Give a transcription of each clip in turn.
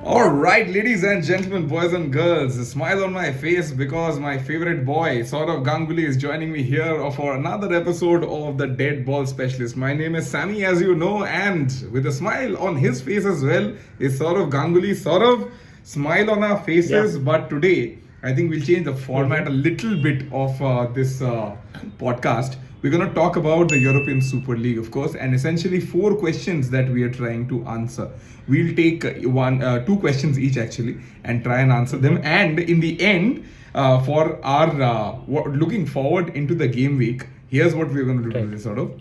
All right, ladies and gentlemen, boys and girls, a smile on my face because my favorite boy, Saurav Ganguly, is joining me here for another episode of the Dead Ball Specialist. My name is Sammy, as you know, and with a smile on his face as well is Saurav Ganguly. Saurav, smile on our faces, but today I think we'll change the format a little bit of this podcast. We're going to talk about the European Super League, of course, and essentially 4 questions that we are trying to answer. We'll take 2 questions each actually and try and answer them. And in the end, for our looking forward into the game week, here's what we're going to do today, sort of.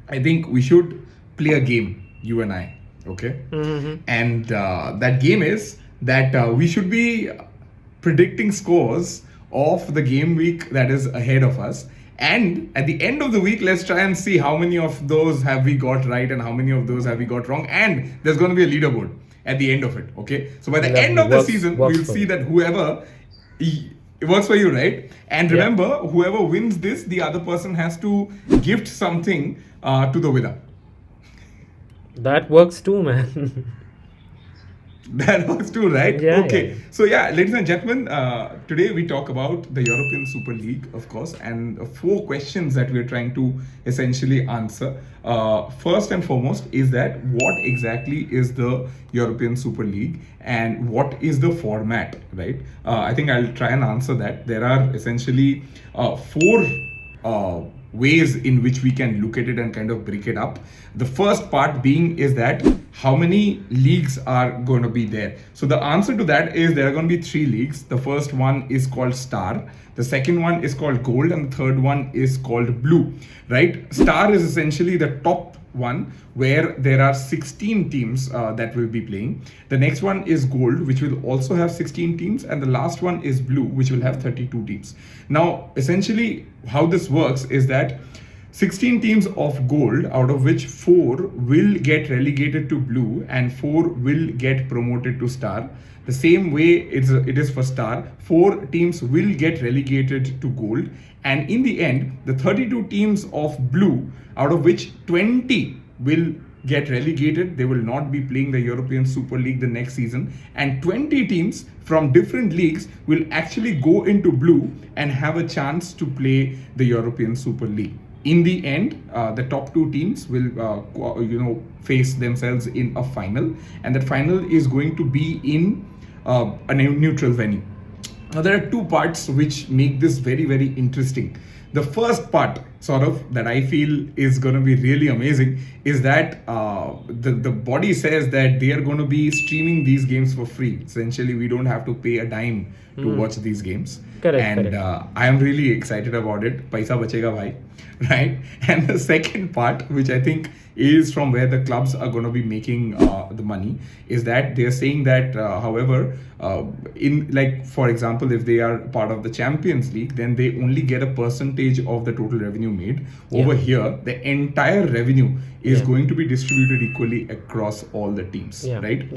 I think we should play a game, you and I, okay? And that game is that we should be predicting scores of the game week that is ahead of us. And at the end of the week, let's try and see how many of those have we got right and how many of those have we got wrong. And there's going to be a leaderboard at the end of it. Okay. So by the end of the season, we'll see that whoever it works for you, right? And remember, whoever wins this, the other person has to gift something to the winner. That works too, man. That works too, right? Yeah, okay. yeah. So yeah, ladies and gentlemen, today we talk about the European Super League, of course, and 4 questions that we're trying to essentially answer. First and foremost is that what exactly is the European Super League and what is the format, right? I think I'll try and answer that. There are essentially 4 ways in which we can look at it and kind of break it up. The first part being is that how many leagues are going to be there. So the answer to that is there are going to be 3 leagues. The first one is called Star. The second one is called Gold, and the third one is called Blue, right? Star is essentially the top one where there are 16 teams that will be playing. The next one is Gold, which will also have 16 teams, and the last one is Blue, which will have 32 teams. Now, essentially how this works is that 16 teams of Gold, out of which 4 will get relegated to Blue and 4 will get promoted to Star. The same way it is for Star. 4 teams will get relegated to Gold, and in the end, the 32 teams of Blue, out of which 20 will get relegated. They will not be playing the European Super League the next season, and 20 teams from different leagues will actually go into Blue and have a chance to play the European Super League. In the end, the top 2 teams will face themselves in a final, and that final is going to be in a neutral venue. Now, there are 2 parts which make this very, very interesting. The first part, sort of, that I feel is going to be really amazing is that the body says that they are going to be streaming these games for free. Essentially, we don't have to pay a dime to watch these games. Correct. I am really excited about it. Paisa bachega bhai, right? And the second part, which I think is from where the clubs are going to be making the money, is that they're saying that, however, for example, if they are part of the Champions League, then they only get a percentage of the total revenue made. Over here, the entire revenue is going to be distributed equally across all the teams, right?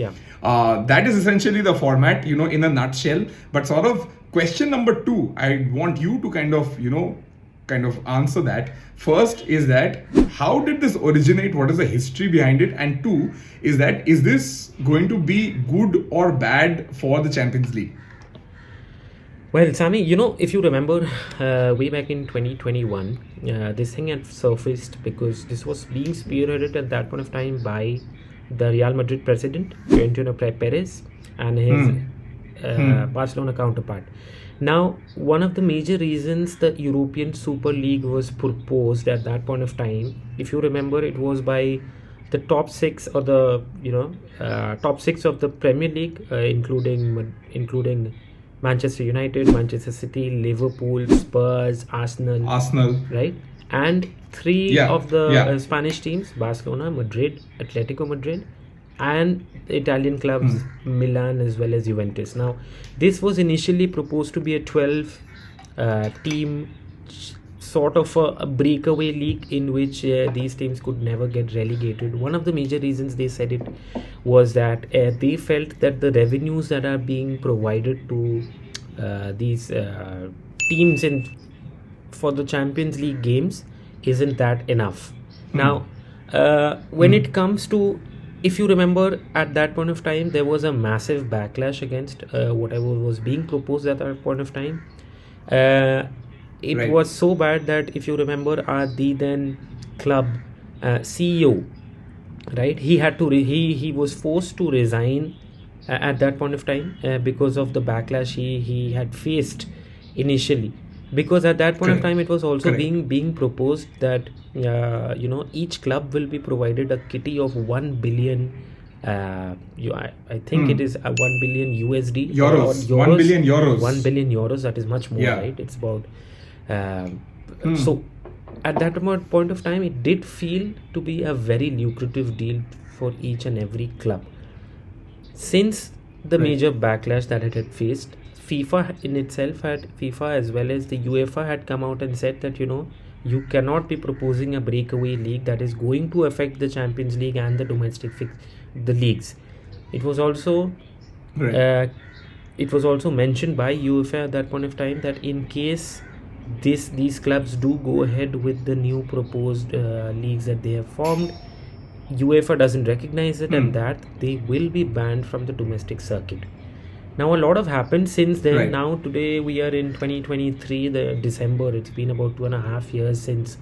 That is essentially the format, in a nutshell. But sort of question number 2, I want you to kind of answer that. First is that how did this originate? What is the history behind it? And 2 is that is this going to be good or bad for the Champions League? Well, Sammy, if you remember, way back in 2021, this thing had surfaced because this was being spearheaded at that point of time by the Real Madrid president, Florentino Perez, and his Barcelona counterpart. Now, one of the major reasons the European Super League was proposed at that point of time, if you remember, it was by the top 6 or the top 6 of the Premier League, including Manchester United, Manchester City, Liverpool, Spurs, Arsenal, right? And 3 of the Spanish teams, Barcelona, Madrid, Atletico Madrid, and the Italian clubs Milan as well as Juventus. Now, this was initially proposed to be a 12 team sort of a breakaway league in which these teams could never get relegated. One of the major reasons they said it was that they felt that the revenues that are being provided to these teams for the Champions League games isn't that enough. Now, when it comes to if you remember, at that point of time, there was a massive backlash against whatever was being proposed at that point of time. Uh, it Right. was so bad that if you remember, the then club CEO, right? He had to he was forced to resign at that point of time because of the backlash he had faced initially. Because at that point of Correct. time, it was also Correct. being proposed that each club will be provided a kitty of 1 billion. I think it is 1 billion USD or Euros. 1 billion euros. 1 billion euros. That is much more, Yeah. right? It's about so at that point of time, it did feel to be a very lucrative deal for each and every club. Since the Right. major backlash that it had faced, FIFA as well as the UEFA had come out and said that you cannot be proposing a breakaway league that is going to affect the Champions League and the the leagues. It was also Right. it was also mentioned by UEFA at that point of time that in case these clubs do go ahead with the new proposed leagues that they have formed, UEFA doesn't recognize it and that they will be banned from the domestic circuit. Now a lot have happened since then. Right. Now today we are in 2023, the December. It's been about 2.5 years since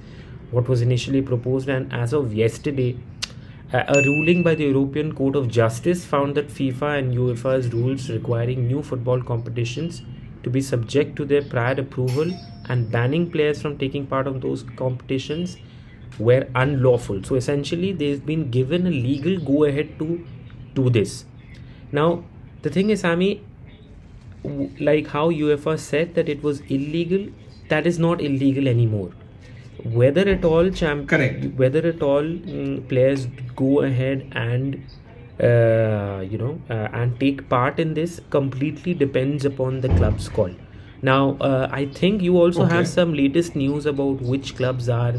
what was initially proposed, and as of yesterday, a ruling by the European Court of Justice found that FIFA and UEFA's rules requiring new football competitions to be subject to their prior approval and banning players from taking part of those competitions were unlawful. So essentially, they've been given a legal go ahead to do this. Now, the thing is, Sammy, like how UEFA said that it was illegal, that is not illegal anymore. Whether at all Correct. players go ahead and and take part in this completely depends upon the club's call. Now, I think you also Okay. have some latest news about which clubs are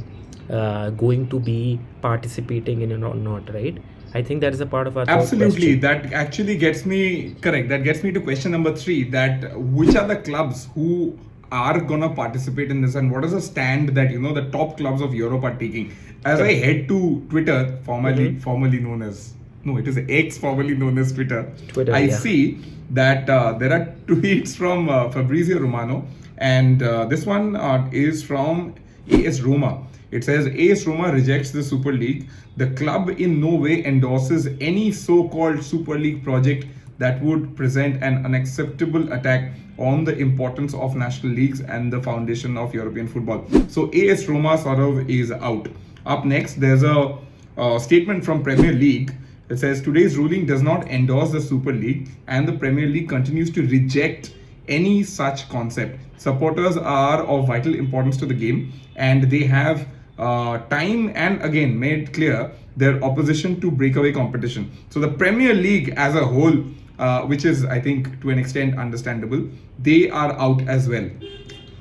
going to be participating in it or not, right? I think that is a part of our third Absolutely. question. That actually gets me correct. That gets me to question number 3. That which are the clubs who are gonna participate in this, and what is the stand that the top clubs of Europe are taking? As I head to Twitter, formerly known as it is X, formerly known as Twitter. Twitter, I yeah. see that there are tweets from Fabrizio Romano, and this one is from AS Roma. It says AS Roma rejects the Super League. The club in no way endorses any so-called Super League project that would present an unacceptable attack on the importance of national leagues and the foundation of European football. So AS Roma sort of is out. Up next, there's a statement from Premier League. It says today's ruling does not endorse the Super League and the Premier League continues to reject any such concept. Supporters are of vital importance to the game and they have time and again made clear their opposition to breakaway competition. So the Premier League as a whole, which is I think to an extent understandable, they are out as well.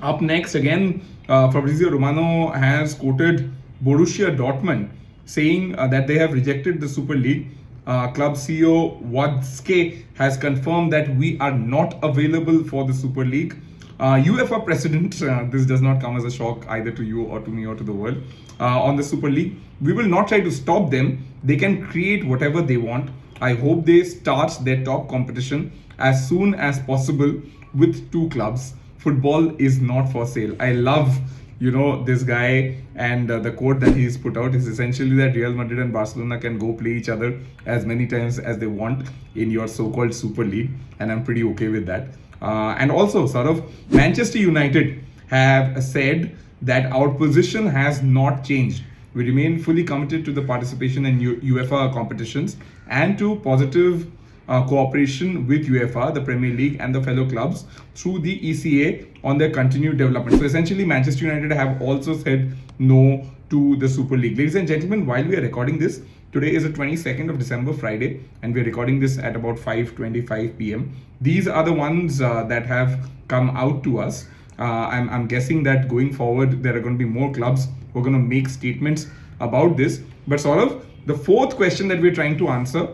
Up next again, Fabrizio Romano has quoted Borussia Dortmund saying that they have rejected the Super League. Club CEO Wadske has confirmed that we are not available for the Super League. UEFA president, this does not come as a shock either to you or to me or to the world, on the Super League. We will not try to stop them. They can create whatever they want. I hope they start their top competition as soon as possible with 2 clubs. Football is not for sale. I love this guy, and the quote that he's put out is essentially that Real Madrid and Barcelona can go play each other as many times as they want in your so-called Super League, and I'm pretty okay with that. And also, sort of, Manchester United have said that our position has not changed. We remain fully committed to the participation in UEFA competitions and to positive cooperation with UEFA, the Premier League, and the fellow clubs through the ECA on their continued development. So essentially, Manchester United have also said no to the Super League. Ladies and gentlemen, while we are recording this, today is the 22nd of December, Friday, and we're recording this at about 5:25 p.m. These are the ones that have come out to us. I'm guessing that going forward, there are going to be more clubs who are going to make statements about this. But sort of the fourth question that we're trying to answer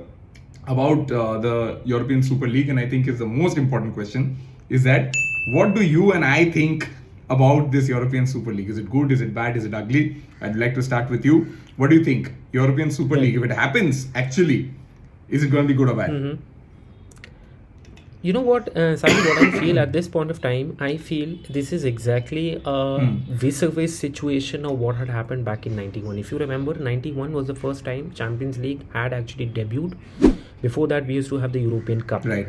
about the European Super League, and I think is the most important question, is that what do you and I think about this European Super League? Is it good? Is it bad? Is it ugly? I'd like to start with you. What do you think? European Super League, if it happens, actually, is it going to be good or bad? You know what, Sami, what I feel at this point of time, I feel this is exactly a vis-a-vis situation of what had happened back in 91. If you remember, 91 was the first time Champions League had actually debuted. Before that, we used to have the European Cup. Right.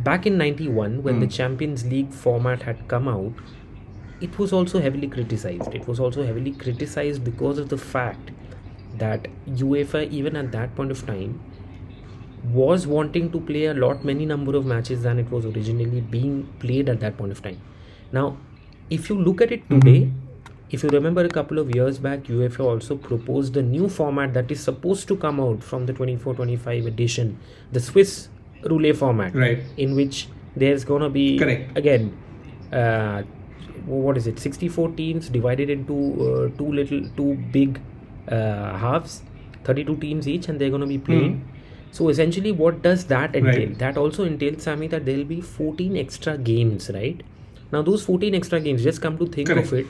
Back in 91, when the Champions League format had come out, it was also heavily criticized. It was also heavily criticized because of the fact that UEFA, even at that point of time, was wanting to play many number of matches than it was originally being played at that point of time. Now, if you look at it today, if you remember a couple of years back, UEFA also proposed a new format that is supposed to come out from the 24-25 edition, the Swiss roulette format, Right. in which there's gonna be again, what is it? 64 teams divided into two big halves, 32 teams each, and they're gonna be playing. So essentially, what does that entail? Right. That also entails, Sammy, that there will be 14 extra games, right? Now, those 14 extra games, just come to think of it,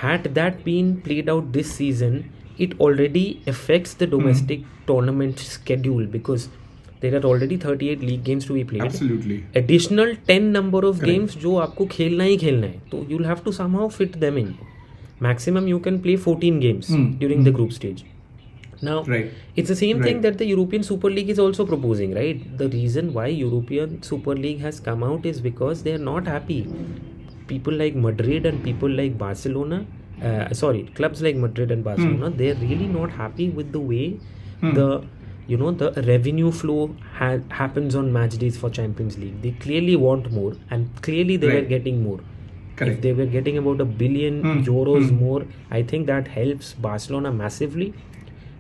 had that been played out this season, it already affects the domestic tournament schedule, because there are already 38 league games to be played. Absolutely. Additional 10 number of games जो आपको खेलना ही खेलना है, तो you'll have to somehow fit them in. Maximum you can play 14 games during the group stage. Now, it's the same thing that the European Super League is also proposing, right? The reason why European Super League has come out is because they are not happy. People like Madrid and people like Barcelona, clubs like Madrid and Barcelona, they're really not happy with the way the revenue flow happens on match days for Champions League. They clearly want more, and clearly they were getting more. If they were getting about €1 billion more, I think that helps Barcelona massively.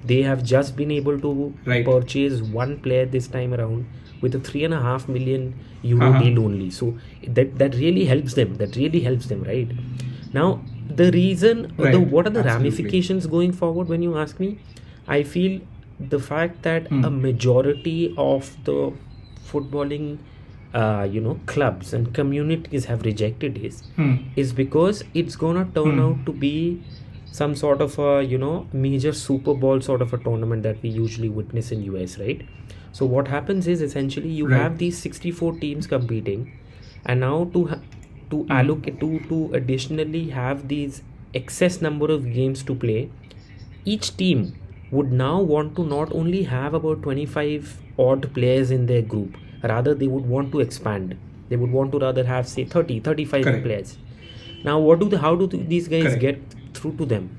They have just been able to purchase one player this time around with a €3.5 million deal only. So that really helps them. That really helps them, right? Now, the reason, what are the ramifications going forward when you ask me? I feel the fact that a majority of the footballing clubs and communities have rejected is because it's gonna turn out to be some sort of a major Super Bowl sort of a tournament that we usually witness in US, right? So what happens is essentially you have these 64 teams competing, and now to allocate to additionally have these excess number of games to play, each team would now want to not only have about 25 odd players in their group, rather they would want to expand. They would want to rather have, say, 35 players. Now, how do these guys get through to them?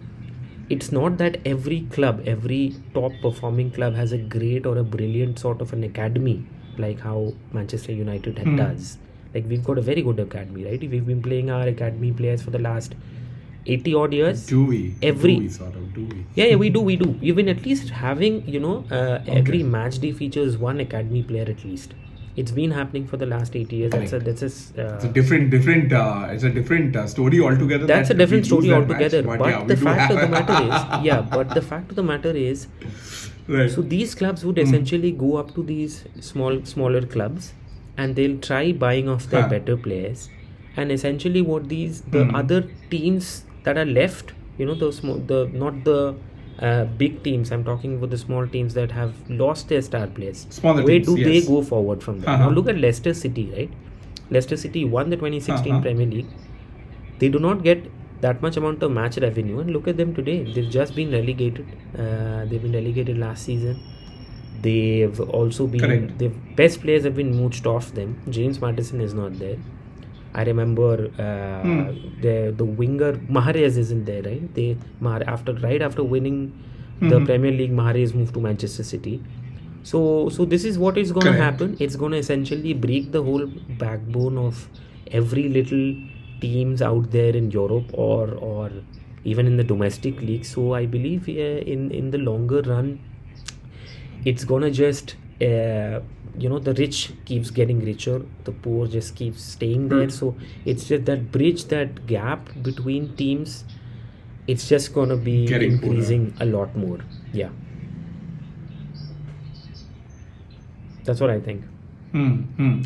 It's not that every club, every top performing club has a great or a brilliant sort of an academy like how Manchester United does. Like, we've got a very good academy, right? We've been playing our academy players for the last 80 odd years. Do we? Yeah, we do. We've been at least having, every match day features one academy player at least. It's been happening for the last 8 years. It's a different story altogether. That's a different story altogether. But the fact of the matter is, so these clubs would essentially go up to these smaller clubs, and they'll try buying off their better players, and essentially what the other teams that are left, not the big teams, I'm talking about the small teams that have lost their star players. Where do they go forward from there? Now look at Leicester City, right? Leicester City won the 2016 Premier League. They do not get that much amount of match revenue, and look at them today. They've just been relegated. They've been relegated last season. They've also been the best players have been mooched off them. James Maddison is not there. I remember the winger Mahrez isn't there, right? After winning the Premier League, Mahrez moved to Manchester City. So this is what is going to happen. It's going to essentially break the whole backbone of every little teams out there in Europe or even in the domestic league. So I believe in the longer run, it's going to just the rich keeps getting richer, the poor just keeps staying there. So it's just that bridge, that gap between teams, it's just gonna be increasing a lot more. Yeah, that's what I think.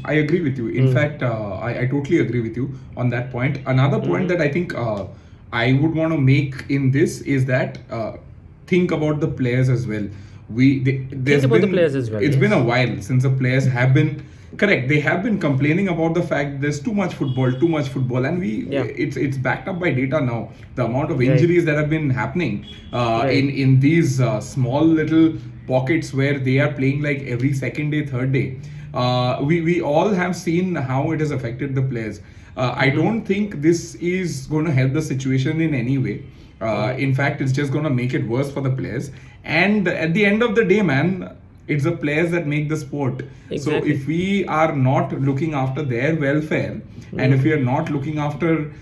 I agree with you. In fact, I totally agree with you on that point. Another point that I think I would want to make in this is that think about the players as well. There's about the been, players as well, it's yes. been a while since the players have been correct. They have been complaining about the fact there's too much football, and it's backed up by data now. The amount of injuries that have been happening in these small little pockets where they are playing like every second day, third day. We all have seen how it has affected the players. I don't think this is going to help the situation in any way. In fact, it's just going to make it worse for the players. And at the end of the day, man, it's the players that make the sport. Exactly. So if we are not looking after their welfare, and if we are not looking after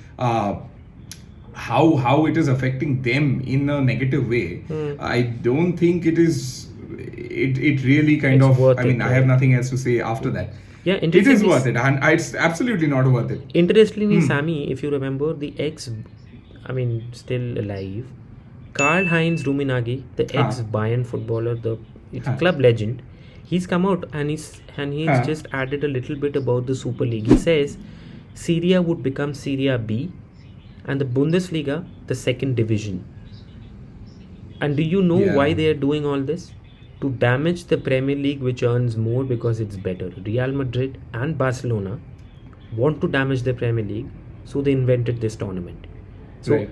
how it is affecting them in a negative way, I don't think it really kind It's of, worth I mean, it, I have nothing else to say after that. Yeah, It is interestingly- worth it, and it's absolutely not worth it. Interestingly, Sammy, if you remember, still alive, Karl-Heinz Rummenigge, the ex-Bayern footballer, it's club legend, he's come out and he's just added a little bit about the Super League. He says Syria would become Syria B and the Bundesliga the second division. And do you know why they are doing all this? To damage the Premier League, which earns more because it's better. Real Madrid and Barcelona want to damage the Premier League, so they invented this tournament. So,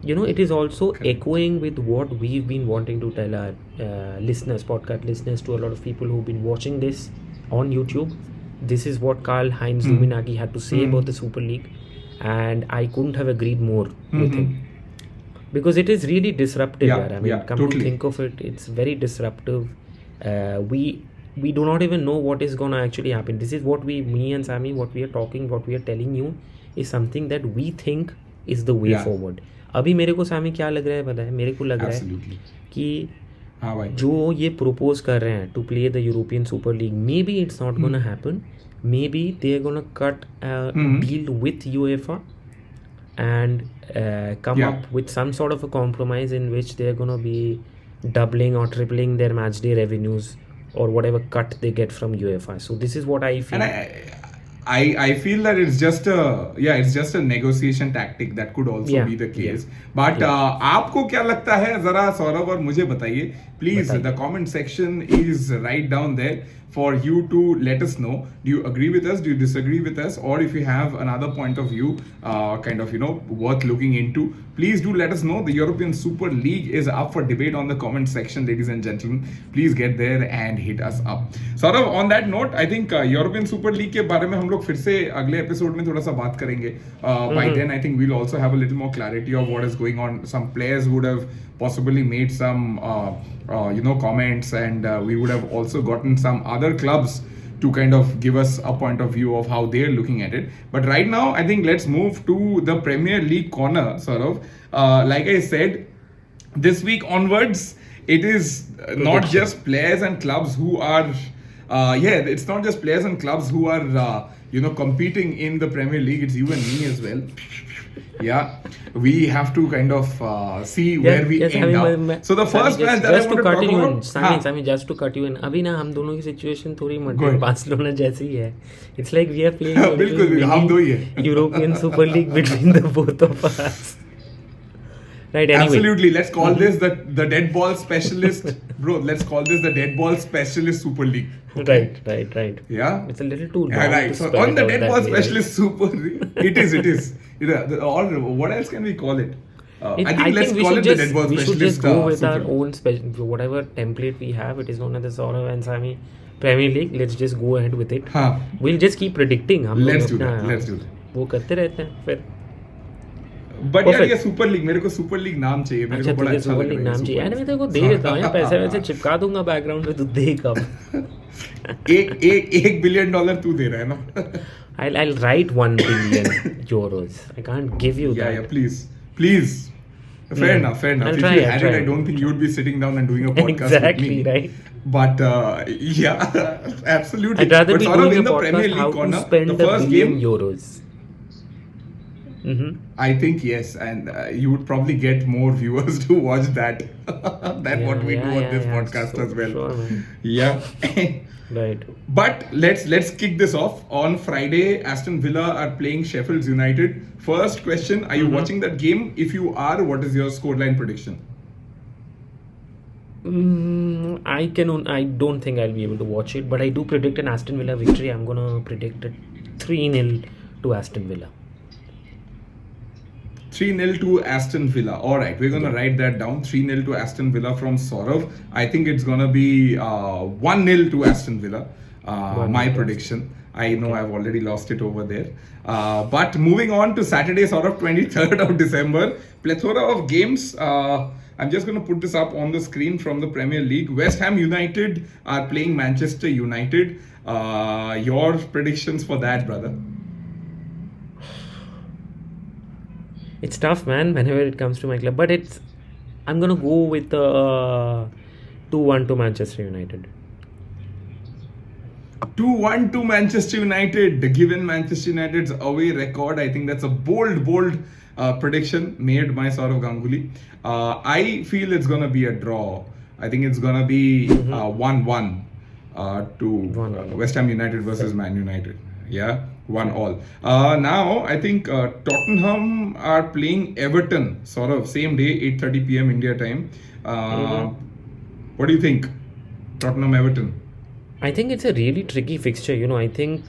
it is also echoing with what we've been wanting to tell our podcast listeners, to a lot of people who've been watching this on YouTube. This is what Karl-Heinz Rummenigge had to say about the Super League, and I couldn't have agreed more with him. Because it is really disruptive. Come to think of it, it's very disruptive. We do not even know what is gonna actually happen. This is what me and Sammy, what we are telling you is something that we think is the way forward. अभी मेरे को Sammy क्या लग रहा है पता है? मेरे को लग रहा है कि जो ये propose कर रहे हैं to play the European Super League, maybe it's not gonna happen. Maybe they're gonna cut a deal with UEFA and come up with some sort of a compromise in which they're going to be doubling or tripling their match day revenues or whatever cut they get from UEFA. So this is what I feel. And I feel that it's just a negotiation tactic. That could also be the case. But आपको क्या लगता है जरा सौरभ और मुझे बताइए. Please, the comment section is right down there for you to let us know. Do you agree with us? Do you disagree with us? Or if you have another point of view, worth looking into, please do let us know. The European Super League is up for debate on the comment section, ladies and gentlemen. Please get there and hit us up. Saurav, on that note, I think European Super League के बारे में हम लोग फिर से अगले episode में थोड़ा सा बात करेंगे. By then, I think we'll also have a little more clarity of what is going on. Some players would have possibly made some comments, and we would have also gotten some other clubs to kind of give us a point of view of how they're looking at it. But right now, I think let's move to the Premier League corner, sort of. Like I said, this week onwards, it is not just players and clubs who are it's not just players and clubs who are competing in the Premier League. It's you and me as well. We have to kind of see where we end up. So the first match that I want to talk about, Sammy, just to cut you in, अभी ना हम दोनों की situation थोड़ी Madrid Barcelona जैसी ही है. It's like we are playing a little European Super League between the both of us. Right, anyway. Absolutely. Let's call this the dead ball specialist. Bro, let's call this the dead ball specialist Super League. Okay? Right. Yeah. It's a little too long. Right. So on the dead ball specialist Super League, it is. Or what else can we call it? I think let's call it the dead ball specialist. We should just go with our own whatever template we have. It is known as the Saurav and Sammy Premier League. Let's just go ahead with it. We'll just keep predicting. Let's do that. वो करते रहते हैं फिर. But यार ये super league, मेरे को super league नाम चाहिए. मेरे को बड़ा अच्छा सुपर लीग नाम चाहिए. यार मैं तेरे को दे देता हूं यार, पैसे वैसे चिपका दूंगा बैकग्राउंड में, तू देख अब. $1 billion तू दे रहा है ना. I'll write 1 billion euros. I can't give you that. Yeah, please. Fair enough. If you had it, I don't think you would be sitting down and doing a podcast with me. Exactly, right. But absolutely. I'd rather be doing in a the Premier podcast how League corner, to spend the first game, euros. I think yes, and you would probably get more viewers to watch that than what we do on this podcast as well. Sure, man. Yeah. Right. But let's kick this off. On Friday, Aston Villa are playing Sheffield United. First question, are you watching that game? If you are, what is your scoreline prediction? I don't think I'll be able to watch it, but I do predict an Aston Villa victory. I'm gonna predict it 3-0 to Aston Villa. 3-0 to Aston Villa. All right, we're going to write that down. 3-0 to Aston Villa from Saurav. I think it's going to be 1-0 to Aston Villa. My prediction. I know I've already lost it over there. But moving on to Saturday, Saurav, 23rd of December. Plethora of games. I'm just going to put this up on the screen from the Premier League. West Ham United are playing Manchester United. Your predictions for that, brother? It's tough, man, whenever it comes to my club, but I'm gonna go with 2-1 to Manchester United. 2-1 to Manchester United. Given Manchester United's away record, I think that's a bold prediction made by Saurav Ganguly. I feel it's gonna be a draw. I think it's gonna be 1-1 to West Ham United versus Man United. Yeah, 1-1. Now I think Tottenham are playing Everton. Sort of same day, 8:30 p.m. India time. What do you think, Tottenham Everton? I think it's a really tricky fixture. I think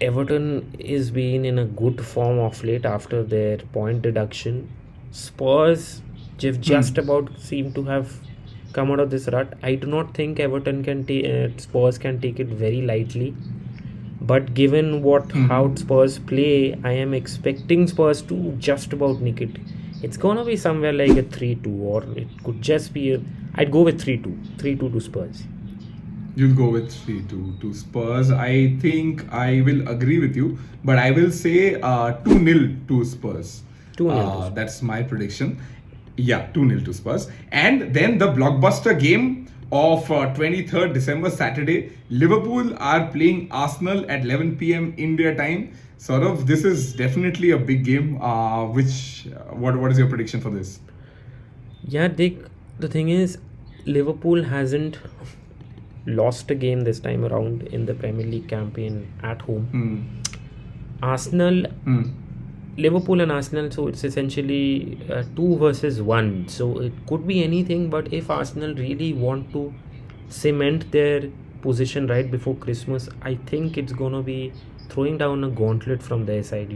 Everton is being in a good form of late after their point deduction. Spurs just about seem to have come out of this rut. I do not think Everton can Spurs can take it very lightly. But given how Spurs play, I am expecting Spurs to just about nick it. It's gonna be somewhere like a 3-2, or it could just be I'd go with 3-2. 3-2 to Spurs. You'll go with 3-2 to Spurs. I think I will agree with you, but I will say 2-0 to Spurs. 2-0. That's my prediction. Yeah, 2-0 to Spurs. And then the blockbuster game of 23rd December, Saturday, Liverpool are playing Arsenal at 11 p.m. India time. Sort of, this is definitely a big game. What is your prediction for this? Yeah, Dick, the thing is, Liverpool hasn't lost a game this time around in the Premier League campaign at home. Arsenal, Liverpool and Arsenal, so it's essentially 2 versus 1. So it could be anything, but if Arsenal really want to cement their position right before Christmas, I think it's going to be throwing down a gauntlet from their side,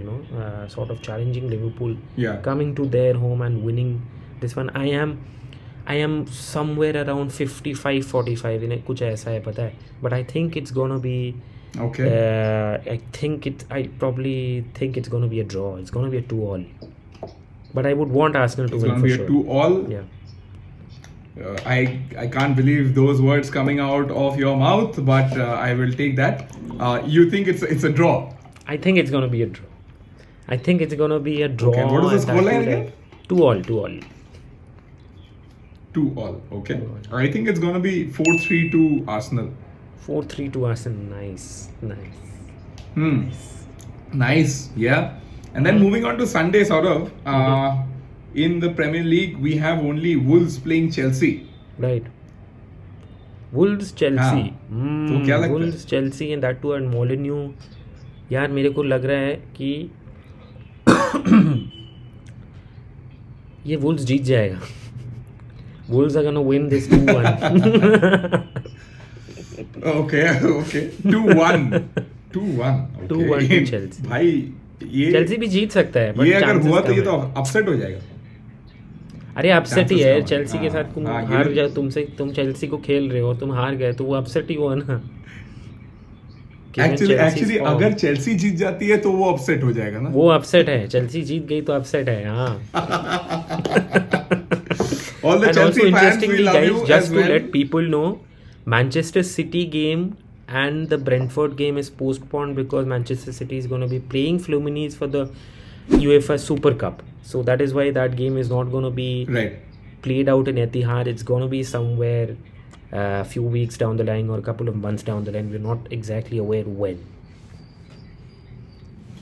sort of challenging Liverpool, coming to their home and winning this one. I am somewhere around 55-45 in kuch aisa hai pata hai, but I think it's going to be I probably think it's going to be a draw. It's going to be a 2-2. But I would want Arsenal to win for sure. It's going to be a 2-2? Yeah. I can't believe those words coming out of your mouth, but I will take that. You think it's a draw? I think it's going to be a draw. I think it's going to be a draw. Okay, what is the scoreline again? 2-2. 2-2, okay. I think it's going to be 4-3 to Arsenal. 4-3 to Arsenal. Nice. Nice, yeah. And then moving on to Sunday, Saurav, in the Premier League, we have only Wolves playing Chelsea. Right. Wolves Chelsea. तो क्या लगता है? Wolves Chelsea and that too at Molineux. यार मेरे को लग रहा है कि ये Wolves जीत जाएगा. Wolves are gonna win this 2-1. Okay. 2-1. 2-1 to Chelsea. भाई ये Chelsea भी जीत सकता है, but ये अगर हुआ तो ये तो है. अपसेट हो जाएगा. अरे अपसेट ही है. चेल्सी के साथ तुम हाँ, हार जाओ, तुम चेल्सी को खेल रहे हो, तुम हार गए तो वो अपसेट ही हुआ ना. एक्चुअली अगर चेल्सी जीत जाती है तो वो अपसेट हो जाएगा ना. वो अपसेट है. चेल्सी जीत गई तो अपसेट है. हाँ. All the And Chelsea also fans, we interestingly, love guys, you just as to well. let people know, Manchester City game and the Brentford game is postponed because Manchester City is going to be playing Fluminense for the UEFA Super Cup. So that is why that game is not going to be played out in Etihad. It's going to be somewhere a few weeks down the line or a couple of months down the line. We're not exactly aware when.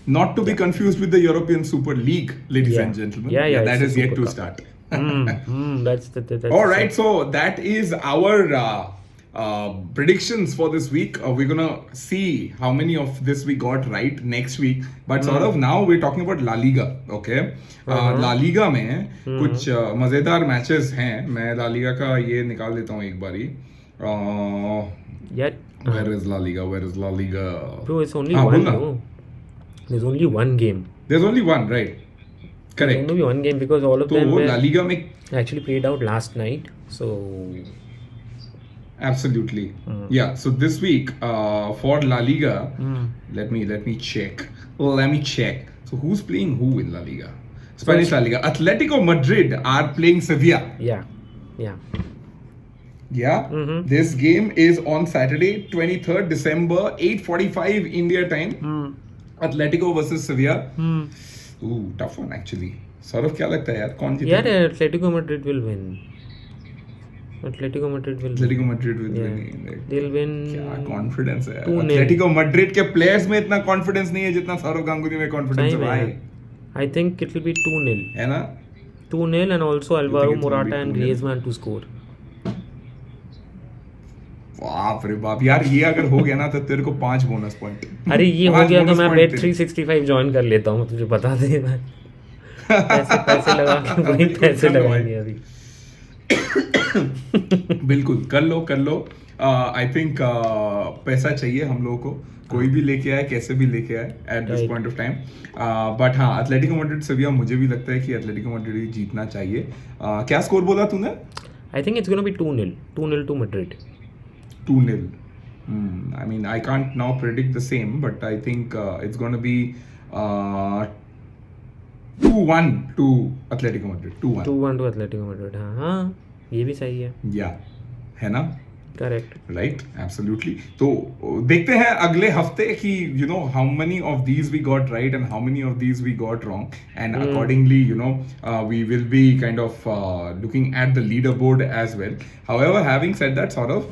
Not to be confused with the European Super League, ladies and gentlemen. Yeah, that is yet Super to Cup. start. That's All right, so that is our predictions for this week. We're gonna see how many of this we got right next week. But sort of now we're talking about La Liga, okay? La Liga में कुछ मजेदार matches हैं. मैं La Liga का ये निकाल देता हूँ एक बारी. Where is La Liga? Where is La Liga? Bro, it's only one. No? There's only one game. There's only one, right? Correct. There's only one game because all of them La Liga में actually played out last night. So absolutely. Yeah. So this week for La Liga, let me check. Let me check. So who's playing who in La Liga? Spanish La Liga. Atletico Madrid are playing Sevilla. Yeah. This game is on Saturday, 23rd December, 8:45 India time. Atletico versus Sevilla. Ooh, tough one actually. Saurav, क्या लगता है यार कौन जीतेगा? यार Atletico Madrid will win. Atletico Madrid will win. They'll win. क्या confidence है? 2-0. Atletico Madrid के players में इतना confidence नहीं है जितना सौरव गांगुली में confidence है भाई. I think it will be 2-0. है ना? 2-0 and also Alvaro Morata and Griezmann to score. बाप रे बाप यार, ये अगर हो गया ना तो तेरे को 5 बोनस पॉइंट. अरे ये हो गया तो मैं Bet 365 ज्वाइन कर लेता हूँ, तुझे बता दे. मैं पैसे लगा के वही पैसे लगाएंगे अभी. बिल्कुल कर लो. आई थिंक पैसा चाहिए हम लोगों को, कोई भी लेके आए, कैसे भी लेके आए at this point of time. But हाँ, एटलेटिको मैड्रिड सेविया मुझे भी लगता है कि एटलेटिको मैड्रिड जीतना चाहिए. क्या स्कोर बोला तूने? I think it's gonna be 2-0 to Madrid. 2-0. I mean, I can't now predict the same, but I think it's going to be 2-1 to Atletico Madrid. 2-1 to Atletico Madrid. हाँ, ये भी सही है. Yeah, है ना? Correct. Right, absolutely. तो देखते हैं अगले हफ्ते कि how many of these we got right and how many of these we got wrong, and accordingly we will be kind of looking at the leaderboard as well. However, having said that, sort of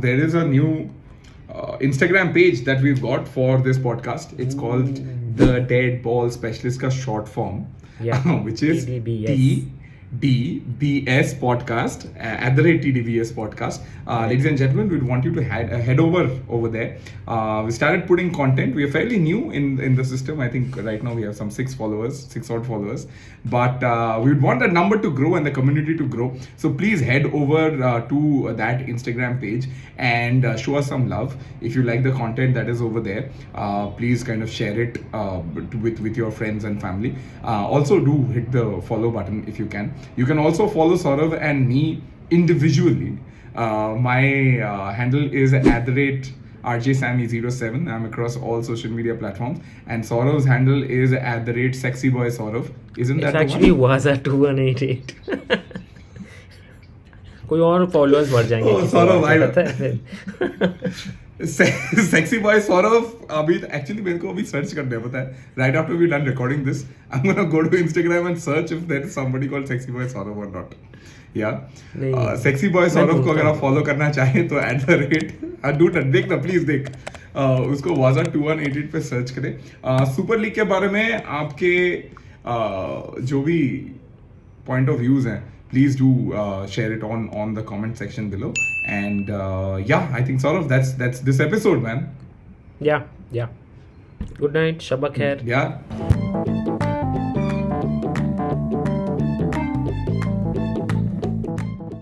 there is a new Instagram page that we've got for this podcast. It's called the Dead Ball Specialist ka short form, which is TDBS podcast, at the rate TDBS podcast. Ladies and gentlemen, we'd want you to head over there. We started putting content. We are fairly new in the system. I think right now we have some 6 odd followers, but we'd want that number to grow and the community to grow. So please head over to that Instagram page and show us some love. If you like the content that is over there, please kind of share it with your friends and family. Also do hit the follow button if you can. You can also follow Saurav and me individually. My handle is @RJSammy07. I'm across all social media platforms. And Saurav's handle is @SexyBoySaurav. Isn't that it actually was at 2188. कोई और followers बढ़ जाएंगे. Saurav, Sexy Boy Saurav. अभी actually मेरे को अभी search करना है, पता है. Right after we done recording this, I'm gonna go to Instagram and search if there is somebody called Sexy Boy Saurav or not. Sexy Boy Saurav को अगर आप फॉलो करना चाहें तो देखना प्लीज देख. उसको वाजा 2188 पे सर्च करें. सुपर लीग के बारे में आपके जो भी पॉइंट ऑफ व्यूज हैं, please do share it on the comment section below. And I think sort of that's this episode, man. Yeah. Good night. Shabba khair. Yeah.